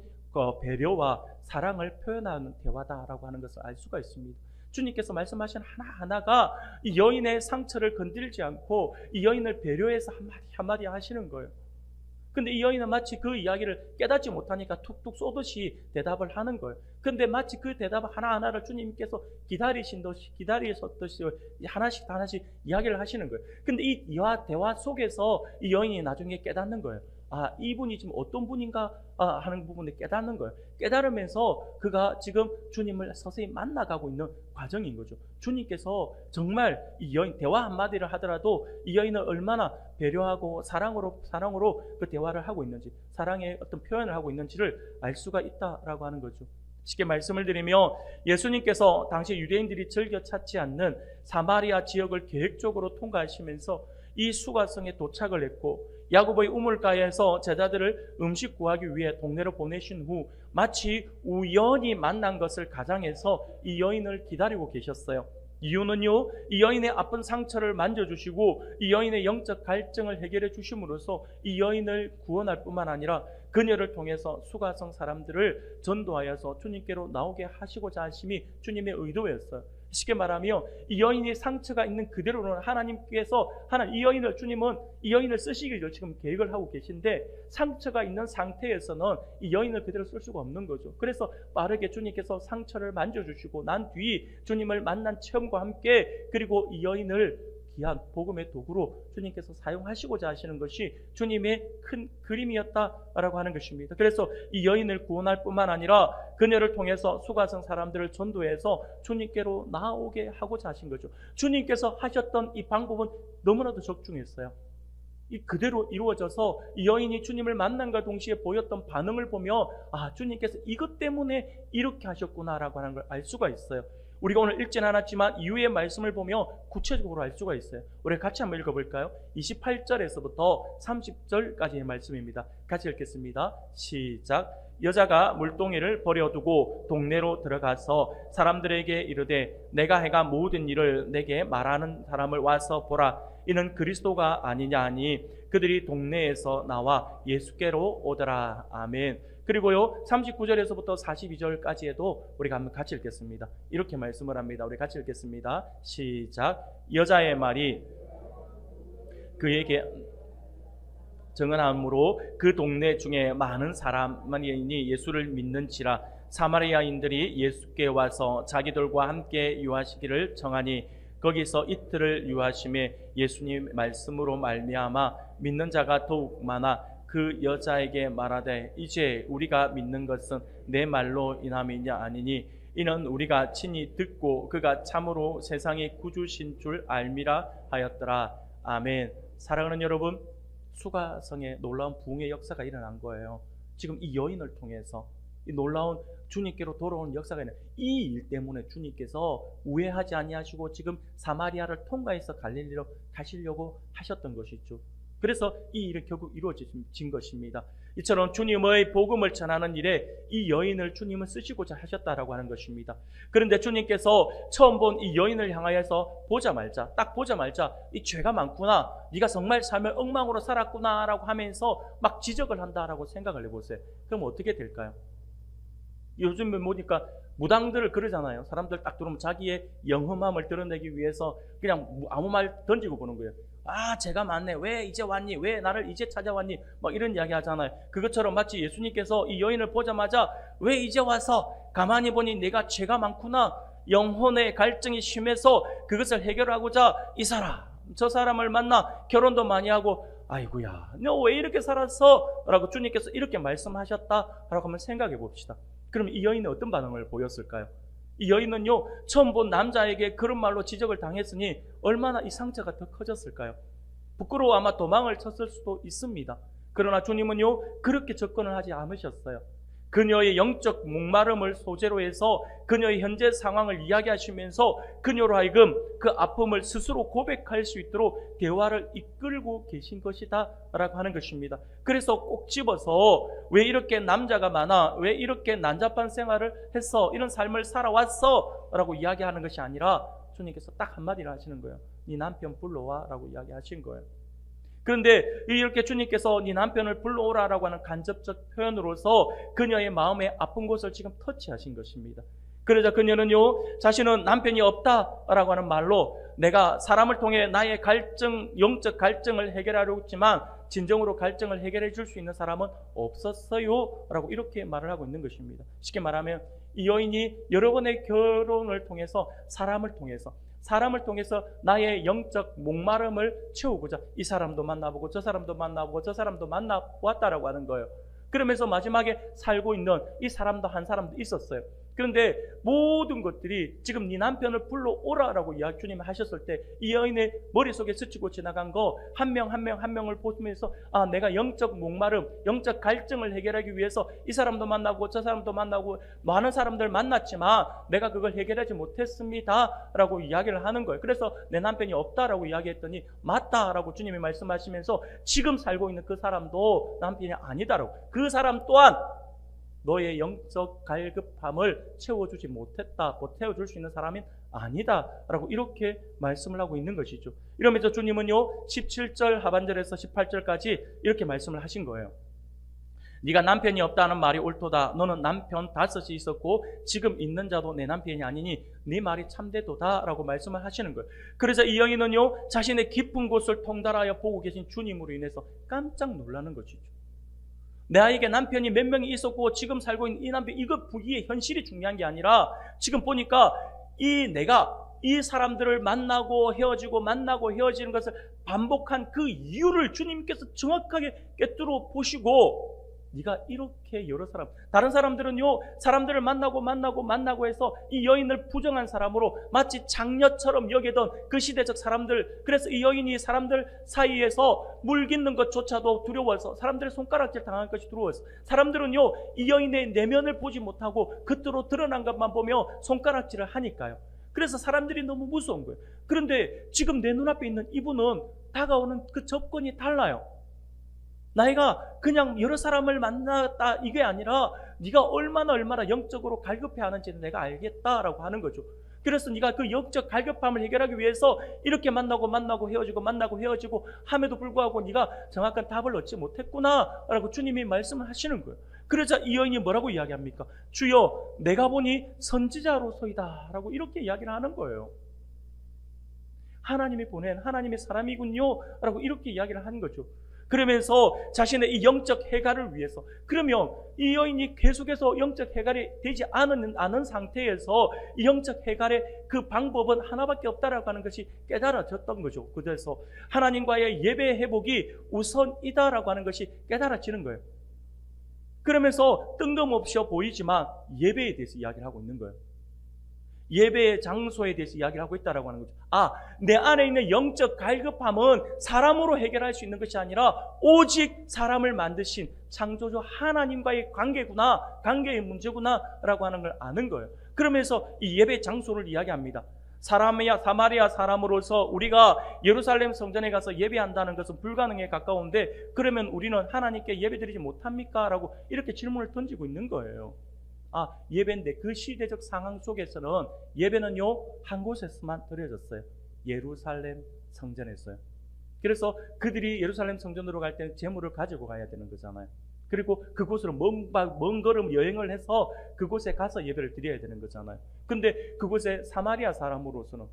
배려와 사랑을 표현하는 대화다라고 하는 것을 알 수가 있습니다. 주님께서 말씀하신 하나하나가 이 여인의 상처를 건들지 않고 이 여인을 배려해서 한마디 한마디 하시는 거예요. 근데 이 여인은 마치 그 이야기를 깨닫지 못하니까 툭툭 쏘듯이 대답을 하는 거예요. 근데 마치 그 대답 하나하나를 주님께서 기다리셨듯이 하나씩 이야기를 하시는 거예요. 근데 이 대화 속에서 이 여인이 나중에 깨닫는 거예요. 아, 이분이 지금 어떤 분인가 하는 부분을 깨닫는 거예요. 깨달으면서 그가 지금 주님을 서서히 만나가고 있는 과정인 거죠. 주님께서 정말 이 여인 대화 한마디를 하더라도 이 여인을 얼마나 배려하고 사랑으로 그 대화를 하고 있는지, 사랑의 어떤 표현을 하고 있는지를 알 수가 있다라고 하는 거죠. 쉽게 말씀을 드리면 예수님께서 당시 유대인들이 즐겨 찾지 않는 사마리아 지역을 계획적으로 통과하시면서 이 수가성에 도착을 했고, 야고보의 우물가에서 제자들을 음식 구하기 위해 동네로 보내신 후 마치 우연히 만난 것을 가장해서 이 여인을 기다리고 계셨어요. 이유는요, 이 여인의 아픈 상처를 만져주시고 이 여인의 영적 갈증을 해결해 주심으로써 이 여인을 구원할 뿐만 아니라 그녀를 통해서 수가성 사람들을 전도하여서 주님께로 나오게 하시고자 하심이 주님의 의도였어요. 쉽게 말하면 이 여인이 상처가 있는 그대로는 하나님께서 주님은 이 여인을 쓰시기를 지금 계획을 하고 계신데, 상처가 있는 상태에서는 이 여인을 그대로 쓸 수가 없는 거죠. 그래서 빠르게 주님께서 상처를 만져주시고 난 뒤 주님을 만난 체험과 함께 그리고 이 여인을 귀한 복음의 도구로 주님께서 사용하시고자 하시는 것이 주님의 큰 그림이었다라고 하는 것입니다. 그래서 이 여인을 구원할 뿐만 아니라 그녀를 통해서 수가성 사람들을 전도해서 주님께로 나오게 하고자 하신 거죠. 주님께서 하셨던 이 방법은 너무나도 적중했어요. 이 그대로 이루어져서 이 여인이 주님을 만남과 동시에 보였던 반응을 보며 주님께서 이것 때문에 이렇게 하셨구나라고 하는 걸 알 수가 있어요. 우리가 오늘 읽지는 않았지만 이후의 말씀을 보며 구체적으로 알 수가 있어요. 우리 같이 한번 읽어볼까요? 28절에서부터 30절까지의 말씀입니다. 같이 읽겠습니다. 시작. 여자가 물동이를 버려두고 동네로 들어가서 사람들에게 이르되 내가 해가 모든 일을 내게 말하는 사람을 와서 보라. 이는 그리스도가 아니냐 하니 그들이 동네에서 나와 예수께로 오더라. 아멘. 그리고요 39절에서부터 42절까지에도 우리가 한번 같이 읽겠습니다. 이렇게 말씀을 합니다. 우리 같이 읽겠습니다. 시작. 여자의 말이 그에게 정언함으로 그 동네 중에 많은 사람이 예수를 믿는지라. 사마리아인들이 예수께 와서 자기들과 함께 유하시기를 정하니 거기서 이틀을 유하심에 예수님 말씀으로 말미암아 믿는 자가 더욱 많아 그 여자에게 말하되 이제 우리가 믿는 것은 내 말로 인함이냐 아니니 이는 우리가 친히 듣고 그가 참으로 세상의 구주신 줄 알미라 하였더라. 아멘. 사랑하는 여러분, 수가성에 놀라운 부흥의 역사가 일어난 거예요. 지금 이 여인을 통해서 이 놀라운 주님께로 돌아오는 역사가 있는 이 일 때문에 주님께서 우회하지 아니하시고 지금 사마리아를 통과해서 갈릴리로 가시려고 하셨던 것이죠. 그래서 이 일이 결국 이루어진 것입니다. 이처럼 주님의 복음을 전하는 일에 이 여인을 주님은 쓰시고자 하셨다라고 하는 것입니다. 그런데 주님께서 처음 본 이 여인을 향하여서 딱 보자마자 이 죄가 많구나, 네가 정말 삶을 엉망으로 살았구나라고 하면서 막 지적을 한다라고 생각을 해보세요. 그럼 어떻게 될까요? 요즘에 보니까 무당들을 그러잖아요. 사람들 딱 들어오면 자기의 영험함을 드러내기 위해서 그냥 아무 말 던지고 보는 거예요. 아, 죄가 많네. 왜 이제 왔니? 왜 나를 이제 찾아왔니? 막 이런 이야기 하잖아요. 그것처럼 마치 예수님께서 이 여인을 보자마자 왜 이제 와서 가만히 보니 내가 죄가 많구나, 영혼의 갈증이 심해서 그것을 해결하고자 저 사람을 만나 결혼도 많이 하고, 아이고야, 너 왜 이렇게 살았어? 라고 주님께서 이렇게 말씀하셨다라고 한번 생각해 봅시다. 그럼 이 여인은 어떤 반응을 보였을까요? 이 여인은요, 처음 본 남자에게 그런 말로 지적을 당했으니 얼마나 이 상처가 더 커졌을까요? 부끄러워 아마 도망을 쳤을 수도 있습니다. 그러나 주님은요, 그렇게 접근을 하지 않으셨어요. 그녀의 영적 목마름을 소재로 해서 그녀의 현재 상황을 이야기하시면서 그녀로 하여금 그 아픔을 스스로 고백할 수 있도록 대화를 이끌고 계신 것이다 라고 하는 것입니다. 그래서 꼭 집어서 왜 이렇게 남자가 많아, 왜 이렇게 난잡한 생활을 했어, 이런 삶을 살아왔어 라고 이야기하는 것이 아니라 주님께서 딱 한마디를 하시는 거예요. 네 남편 불러와 라고 이야기하신 거예요. 그런데 이렇게 주님께서 네 남편을 불러오라라고 하는 간접적 표현으로서 그녀의 마음의 아픈 곳을 지금 터치하신 것입니다. 그러자 그녀는요, 자신은 남편이 없다라고 하는 말로 내가 사람을 통해 나의 갈증, 영적 갈증을 해결하려고 했지만 진정으로 갈증을 해결해 줄 수 있는 사람은 없었어요 라고 이렇게 말을 하고 있는 것입니다. 쉽게 말하면 이 여인이 여러 번의 결혼을 통해서 사람을 통해서 나의 영적 목마름을 채우고자 이 사람도 만나보고 저 사람도 만나보고 저 사람도 만나보았다라고 하는 거예요. 그러면서 마지막에 살고 있는 이 사람도 한 사람도 있었어요. 그런데 모든 것들이 지금 네 남편을 불러오라라고 주님이 하셨을 때 이 여인의 머릿속에 스치고 지나간 거 한 명 한 명을 보면서 아, 내가 영적 목마름, 영적 갈증을 해결하기 위해서 이 사람도 만나고 저 사람도 만나고 많은 사람들 만났지만 내가 그걸 해결하지 못했습니다 라고 이야기를 하는 거예요. 그래서 내 남편이 없다라고 이야기했더니 맞다라고 주님이 말씀하시면서 지금 살고 있는 그 사람도 남편이 아니다라고, 그 사람 또한 너의 영적 갈급함을 채워주지 못했다, 곧 채워줄 수 있는 사람은 아니다 라고 이렇게 말씀을 하고 있는 것이죠. 이러면서 주님은요 17절 하반절에서 18절까지 이렇게 말씀을 하신 거예요. 네가 남편이 없다는 말이 옳도다. 너는 남편 5이 있었고 지금 있는 자도 내 남편이 아니니 네 말이 참되도다 라고 말씀을 하시는 거예요. 그래서 이 여인은요 자신의 깊은 곳을 통달하여 보고 계신 주님으로 인해서 깜짝 놀라는 것이죠. 나에게 남편이 몇 명이 있었고 지금 살고 있는 이 남편, 이게 현실이 중요한 게 아니라 지금 보니까 내가 이 사람들을 만나고 헤어지고 만나고 헤어지는 것을 반복한 그 이유를 주님께서 정확하게 꿰뚫어 보시고, 네가 이렇게 여러 사람, 다른 사람들은요 사람들을 만나고 해서 이 여인을 부정한 사람으로 마치 장녀처럼 여기던 그 시대적 사람들, 그래서 이 여인이 사람들 사이에서 물깃는 것조차도 두려워서 사람들의 손가락질 당할 것이 두려워서 사람들은요 이 여인의 내면을 보지 못하고 겉으로 드러난 것만 보며 손가락질을 하니까요. 그래서 사람들이 너무 무서운 거예요. 그런데 지금 내 눈앞에 있는 이분은 다가오는 그 접근이 달라요. 나이가 그냥 여러 사람을 만났다 이게 아니라 네가 얼마나 영적으로 갈급해하는지는 내가 알겠다라고 하는 거죠. 그래서 네가 그 영적 갈급함을 해결하기 위해서 이렇게 만나고 헤어지고 함에도 불구하고 네가 정확한 답을 얻지 못했구나라고 주님이 말씀을 하시는 거예요. 그러자 이 여인이 뭐라고 이야기합니까? 주여, 내가 보니 선지자로서이다 라고 이렇게 이야기를 하는 거예요. 하나님이 보낸 하나님의 사람이군요 라고 이렇게 이야기를 하는 거죠. 그러면서 자신의 이 영적 해결을 위해서, 그러면 이 여인이 계속해서 영적 해결이 되지 않은 상태에서 이 영적 해결의 그 방법은 하나밖에 없다라고 하는 것이 깨달아졌던 거죠. 그래서 하나님과의 예배 회복이 우선이다라고 하는 것이 깨달아지는 거예요. 그러면서 뜬금없이 보이지만 예배에 대해서 이야기를 하고 있는 거예요. 예배의 장소에 대해서 이야기를 하고 있다라고 하는 거죠. 내 안에 있는 영적 갈급함은 사람으로 해결할 수 있는 것이 아니라 오직 사람을 만드신 창조주 하나님과의 관계의 문제구나 라고 하는 걸 아는 거예요. 그러면서 이 예배 장소를 이야기합니다. 사마리아 사람으로서 우리가 예루살렘 성전에 가서 예배한다는 것은 불가능에 가까운데 그러면 우리는 하나님께 예배드리지 못합니까? 라고 이렇게 질문을 던지고 있는 거예요. 예배인데 그 시대적 상황 속에서는 예배는요 한 곳에서만 드려졌어요. 예루살렘 성전에서요. 그래서 그들이 예루살렘 성전으로 갈 때는 제물을 가지고 가야 되는 거잖아요. 그리고 그곳으로 먼 걸음 여행을 해서 그곳에 가서 예배를 드려야 되는 거잖아요. 근데 그곳에 사마리아 사람으로서는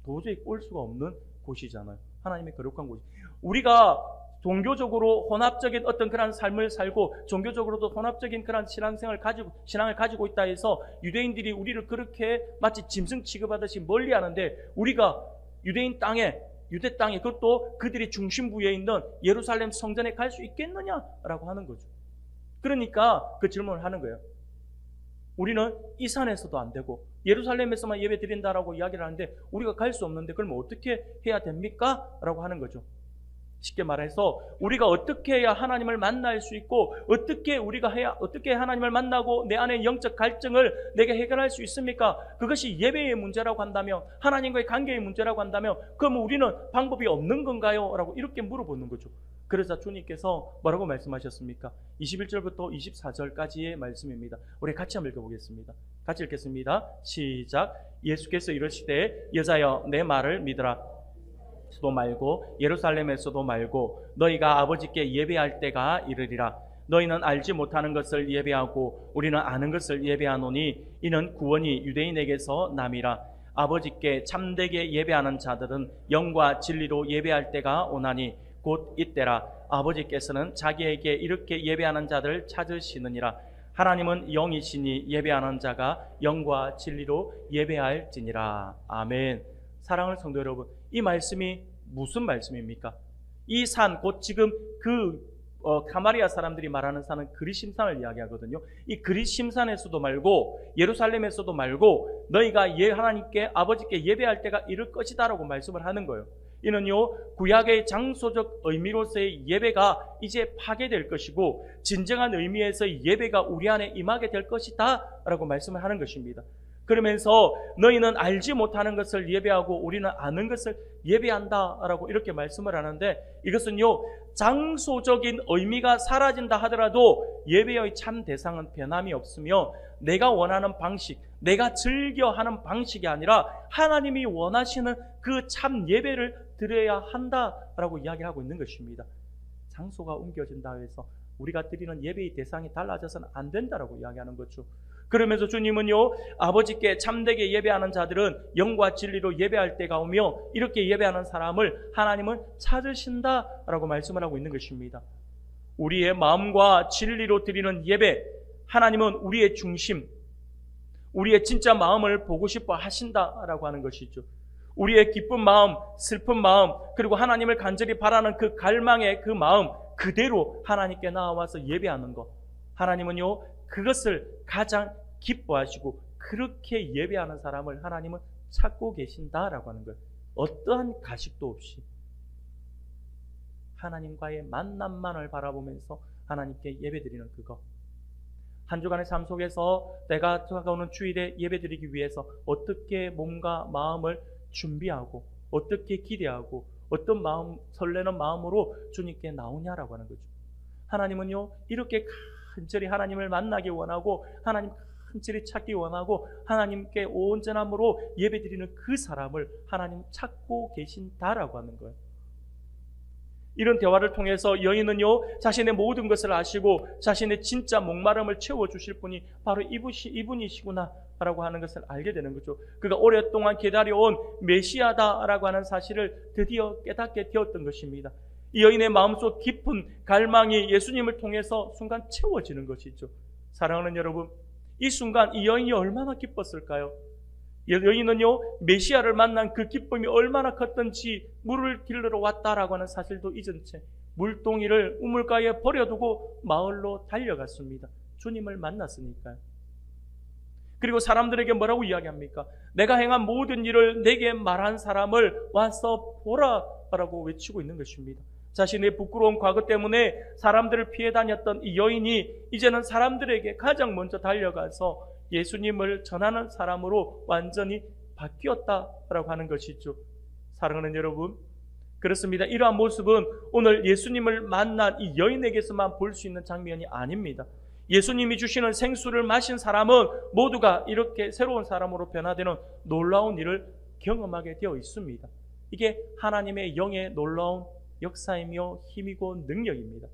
도저히 올 수가 없는 곳이잖아요. 하나님의 거룩한 곳이. 우리가 종교적으로 혼합적인 어떤 그런 삶을 살고 종교적으로도 혼합적인 그런 신앙을 가지고 있다 해서 유대인들이 우리를 그렇게 마치 짐승 취급하듯이 멀리하는데 우리가 유대 땅에 그것도 그들이 중심부에 있는 예루살렘 성전에 갈 수 있겠느냐라고 하는 거죠. 그러니까 그 질문을 하는 거예요. 우리는 이 산에서도 안 되고 예루살렘에서만 예배 드린다라고 이야기를 하는데 우리가 갈 수 없는데 그럼 어떻게 해야 됩니까? 라고 하는 거죠. 쉽게 말해서 우리가 어떻게 해야 하나님을 만날 수 있고 어떻게 하나님을 만나고 내 안에 영적 갈증을 내게 해결할 수 있습니까? 그것이 예배의 문제라고 한다면 하나님과의 관계의 문제라고 한다면 그럼 우리는 방법이 없는 건가요? 라고 이렇게 물어보는 거죠. 그래서 주님께서 뭐라고 말씀하셨습니까? 21절부터 24절까지의 말씀입니다. 우리 같이 한번 읽어보겠습니다. 같이 읽겠습니다. 시작. 예수께서 이르시되 여자여 내 말을 믿으라. 도 말고 예루살렘에서도 말고 너희가 아버지께 예배할 때가 이르리라. 너희는 알지 못하는 것을 예배하고 우리는 아는 것을 예배하노니 이는 구원이 유대인에게서 남이라. 아버지께 참되게 예배하는 자들은 영과 진리로 예배할 때가 오나니 곧 이때라. 아버지께서는 자기에게 이렇게 예배하는 자들을 찾으시느니라. 하나님은 영이시니 예배하는 자가 영과 진리로 예배할지니라. 아멘. 사랑하는 성도 여러분, 이 말씀이 무슨 말씀입니까? 이 산, 곧 지금 가마리아 사람들이 말하는 산은 그리심산을 이야기하거든요. 이 그리심산에서도 말고 예루살렘에서도 말고 너희가 하나님께 아버지께 예배할 때가 이를 것이다 라고 말씀을 하는 거예요. 이는요 구약의 장소적 의미로서의 예배가 이제 파괴될 것이고 진정한 의미에서의 예배가 우리 안에 임하게 될 것이다 라고 말씀을 하는 것입니다. 그러면서 너희는 알지 못하는 것을 예배하고 우리는 아는 것을 예배한다 라고 이렇게 말씀을 하는데 이것은요 장소적인 의미가 사라진다 하더라도 예배의 참 대상은 변함이 없으며 내가 원하는 방식, 내가 즐겨 하는 방식이 아니라 하나님이 원하시는 그 참 예배를 드려야 한다라고 이야기를 하고 있는 것입니다. 장소가 옮겨진다 해서 우리가 드리는 예배의 대상이 달라져서는 안 된다라고 이야기하는 거죠. 그러면서 주님은요 아버지께 참되게 예배하는 자들은 영과 진리로 예배할 때가 오며 이렇게 예배하는 사람을 하나님은 찾으신다라고 말씀을 하고 있는 것입니다. 우리의 마음과 진리로 드리는 예배, 하나님은 우리의 중심, 우리의 진짜 마음을 보고 싶어 하신다라고 하는 것이죠. 우리의 기쁜 마음, 슬픈 마음, 그리고 하나님을 간절히 바라는 그 갈망의 그 마음 그대로 하나님께 나와서 예배하는 것, 하나님은요 그것을 가장 기뻐하시고 그렇게 예배하는 사람을 하나님은 찾고 계신다라고 하는 거예요. 어떠한 가식도 없이 하나님과의 만남만을 바라보면서 하나님께 예배드리는 그것. 한 주간의 삶 속에서 내가 다가오는 주일에 예배드리기 위해서 어떻게 몸과 마음을 준비하고 어떻게 기대하고 어떤 마음, 설레는 마음으로 주님께 나오냐라고 하는 거죠. 하나님은요 이렇게 간절히 하나님을 만나기 원하고 하나님 간절히 찾기 원하고 하나님께 온전함으로 예배드리는 그 사람을 하나님 찾고 계신다라고 하는 거예요. 이런 대화를 통해서 여인은요 자신의 모든 것을 아시고 자신의 진짜 목마름을 채워주실 분이 바로 이분이시구나 라고 하는 것을 알게 되는 거죠. 그가 오랫동안 기다려온 메시아다라고 하는 사실을 드디어 깨닫게 되었던 것입니다. 이 여인의 마음속 깊은 갈망이 예수님을 통해서 순간 채워지는 것이죠. 사랑하는 여러분, 이 순간 이 여인이 얼마나 기뻤을까요? 여인은요 메시아를 만난 그 기쁨이 얼마나 컸던지 물을 길러 왔다라고 하는 사실도 잊은 채 물동이를 우물가에 버려두고 마을로 달려갔습니다. 주님을 만났으니까요. 그리고 사람들에게 뭐라고 이야기합니까? 내가 행한 모든 일을 내게 말한 사람을 와서 보라라고 외치고 있는 것입니다. 자신의 부끄러운 과거 때문에 사람들을 피해 다녔던 이 여인이 이제는 사람들에게 가장 먼저 달려가서 예수님을 전하는 사람으로 완전히 바뀌었다라고 하는 것이죠. 사랑하는 여러분, 그렇습니다. 이러한 모습은 오늘 예수님을 만난 이 여인에게서만 볼 수 있는 장면이 아닙니다. 예수님이 주시는 생수를 마신 사람은 모두가 이렇게 새로운 사람으로 변화되는 놀라운 일을 경험하게 되어 있습니다. 이게 하나님의 영의 놀라운 역사이며 힘이고 능력입니다.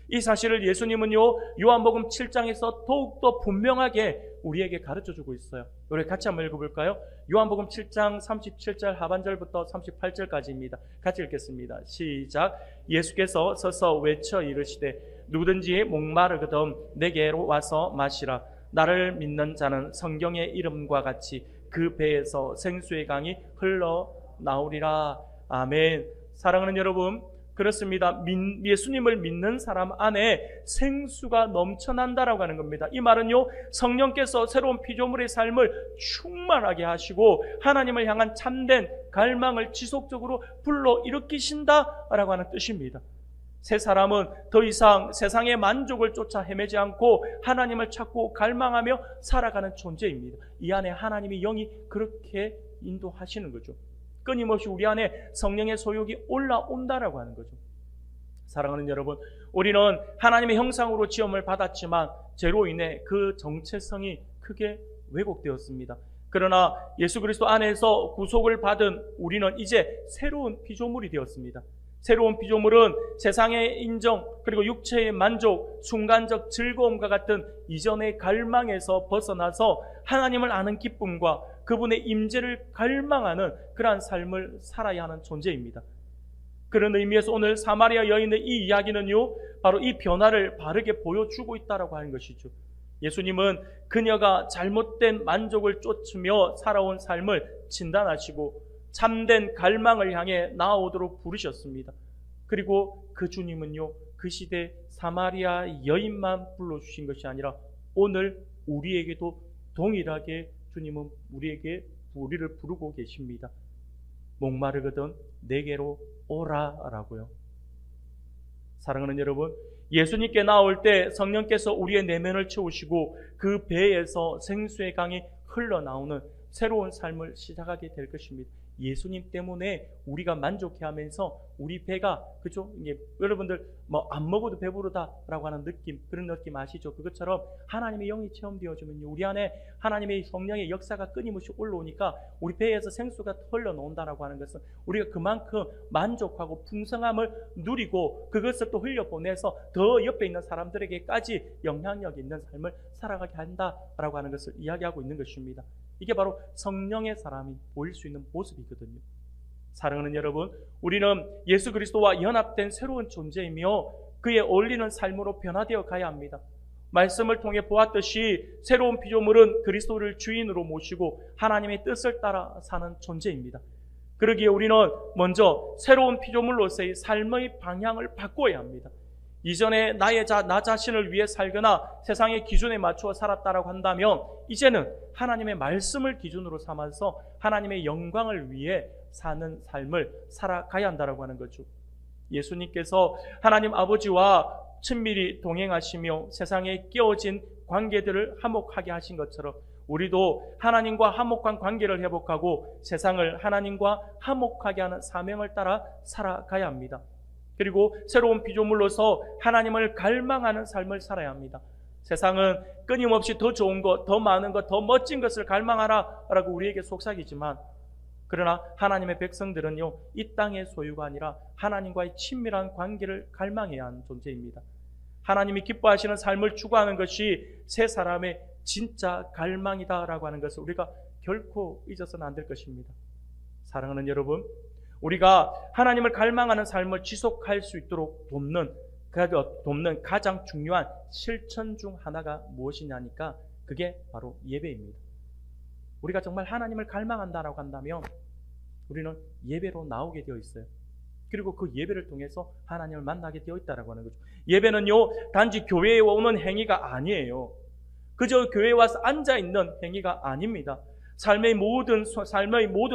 이 사실을 예수님은요, 요한복음 7장에서 더욱더 분명하게 우리에게 가르쳐주고 있어요. 우리 같이 한번 읽어볼까요? 요한복음 7장 37절 하반절부터 38절까지입니다. 같이 읽겠습니다. 시작. 예수께서 서서 외쳐 이르시되 누구든지 목마르거든 내게로 와서 마시라. 나를 믿는 자는 성경의 이름과 같이 그 배에서 생수의 강이 흘러나오리라. 아멘. 사랑하는 여러분, 그렇습니다. 예수님을 믿는 사람 안에 생수가 넘쳐난다라고 하는 겁니다. 이 말은요, 성령께서 새로운 피조물의 삶을 충만하게 하시고 하나님을 향한 참된 갈망을 지속적으로 불러일으키신다라고 하는 뜻입니다. 새 사람은 더 이상 세상의 만족을 쫓아 헤매지 않고 하나님을 찾고 갈망하며 살아가는 존재입니다. 이 안에 하나님의 영이 그렇게 인도하시는 거죠. 끊임없이 우리 안에 성령의 소욕이 올라온다라고 하는 거죠. 사랑하는 여러분, 우리는 하나님의 형상으로 지음을 받았지만 죄로 인해 그 정체성이 크게 왜곡되었습니다. 그러나 예수 그리스도 안에서 구속을 받은 우리는 이제 새로운 피조물이 되었습니다. 새로운 피조물은 세상의 인정 그리고 육체의 만족, 순간적 즐거움과 같은 이전의 갈망에서 벗어나서 하나님을 아는 기쁨과 그분의 임재를 갈망하는 그러한 삶을 살아야 하는 존재입니다. 그런 의미에서 오늘 사마리아 여인의 이 이야기는요, 바로 이 변화를 바르게 보여주고 있다고 하는 것이죠. 예수님은 그녀가 잘못된 만족을 쫓으며 살아온 삶을 진단하시고 참된 갈망을 향해 나아오도록 부르셨습니다. 그리고 그 주님은요, 그 시대 사마리아 여인만 불러주신 것이 아니라 오늘 우리에게도 동일하게 주님은 우리를 부르고 계십니다. 목마르거든 내게로 오라라고요. 사랑하는 여러분, 예수님께 나올 때 성령께서 우리의 내면을 채우시고 그 배에서 생수의 강이 흘러나오는 새로운 삶을 시작하게 될 것입니다. 예수님 때문에 우리가 만족해하면서 우리 배가, 그죠? 이게 여러분들 뭐 안 먹어도 배부르다라고 하는 느낌, 그런 느낌 아시죠? 그것처럼 하나님의 영이 체험되어지면요, 우리 안에 하나님의 성령의 역사가 끊임없이 올라오니까 우리 배에서 생수가 흘러나온다라고 하는 것은 우리가 그만큼 만족하고 풍성함을 누리고 그것을 또 흘려보내서 더 옆에 있는 사람들에게까지 영향력 있는 삶을 살아가게 한다라고 하는 것을 이야기하고 있는 것입니다. 이게 바로 성령의 사람이 보일 수 있는 모습이거든요. 사랑하는 여러분, 우리는 예수 그리스도와 연합된 새로운 존재이며 그에 어울리는 삶으로 변화되어 가야 합니다. 말씀을 통해 보았듯이 새로운 피조물은 그리스도를 주인으로 모시고 하나님의 뜻을 따라 사는 존재입니다. 그러기에 우리는 먼저 새로운 피조물로서의 삶의 방향을 바꿔야 합니다. 이전에 나 자신을 위해 살거나 세상의 기준에 맞추어 살았다라고 한다면 이제는 하나님의 말씀을 기준으로 삼아서 하나님의 영광을 위해 사는 삶을 살아가야 한다라고 하는 거죠. 예수님께서 하나님 아버지와 친밀히 동행하시며 세상에 끼어진 관계들을 화목하게 하신 것처럼 우리도 하나님과 화목한 관계를 회복하고 세상을 하나님과 화목하게 하는 사명을 따라 살아가야 합니다. 그리고 새로운 피조물로서 하나님을 갈망하는 삶을 살아야 합니다. 세상은 끊임없이 더 좋은 것, 더 많은 것, 더 멋진 것을 갈망하라 라고 우리에게 속삭이지만 그러나 하나님의 백성들은요, 이 땅의 소유가 아니라 하나님과의 친밀한 관계를 갈망해야 하는 존재입니다. 하나님이 기뻐하시는 삶을 추구하는 것이 새 사람의 진짜 갈망이다라고 하는 것을 우리가 결코 잊어서는 안 될 것입니다. 사랑하는 여러분, 우리가 하나님을 갈망하는 삶을 지속할 수 있도록 돕는 가장 중요한 실천 중 하나가 무엇이냐니까 그게 바로 예배입니다. 우리가 정말 하나님을 갈망한다라고 한다면 우리는 예배로 나오게 되어 있어요. 그리고 그 예배를 통해서 하나님을 만나게 되어 있다라고 하는 거죠. 예배는요, 단지 교회에 오는 행위가 아니에요. 그저 교회에 와서 앉아있는 행위가 아닙니다. 삶의 모든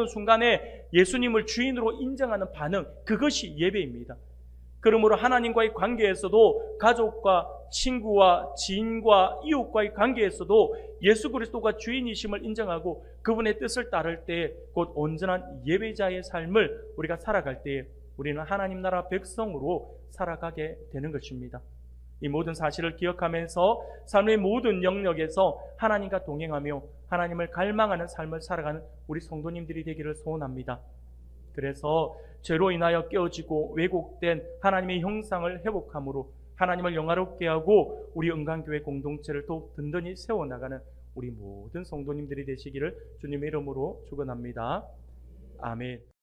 순간에 예수님을 주인으로 인정하는 반응, 그것이 예배입니다. 그러므로 하나님과의 관계에서도, 가족과 친구와 지인과 이웃과의 관계에서도 예수 그리스도가 주인이심을 인정하고 그분의 뜻을 따를 때 곧 온전한 예배자의 삶을 우리가 살아갈 때에 우리는 하나님 나라 백성으로 살아가게 되는 것입니다. 이 모든 사실을 기억하면서 삶의 모든 영역에서 하나님과 동행하며 하나님을 갈망하는 삶을 살아가는 우리 성도님들이 되기를 소원합니다. 그래서 죄로 인하여 깨어지고 왜곡된 하나님의 형상을 회복함으로 하나님을 영화롭게 하고 우리 은강교회 공동체를 더욱 든든히 세워나가는 우리 모든 성도님들이 되시기를 주님의 이름으로 축원합니다. 아멘.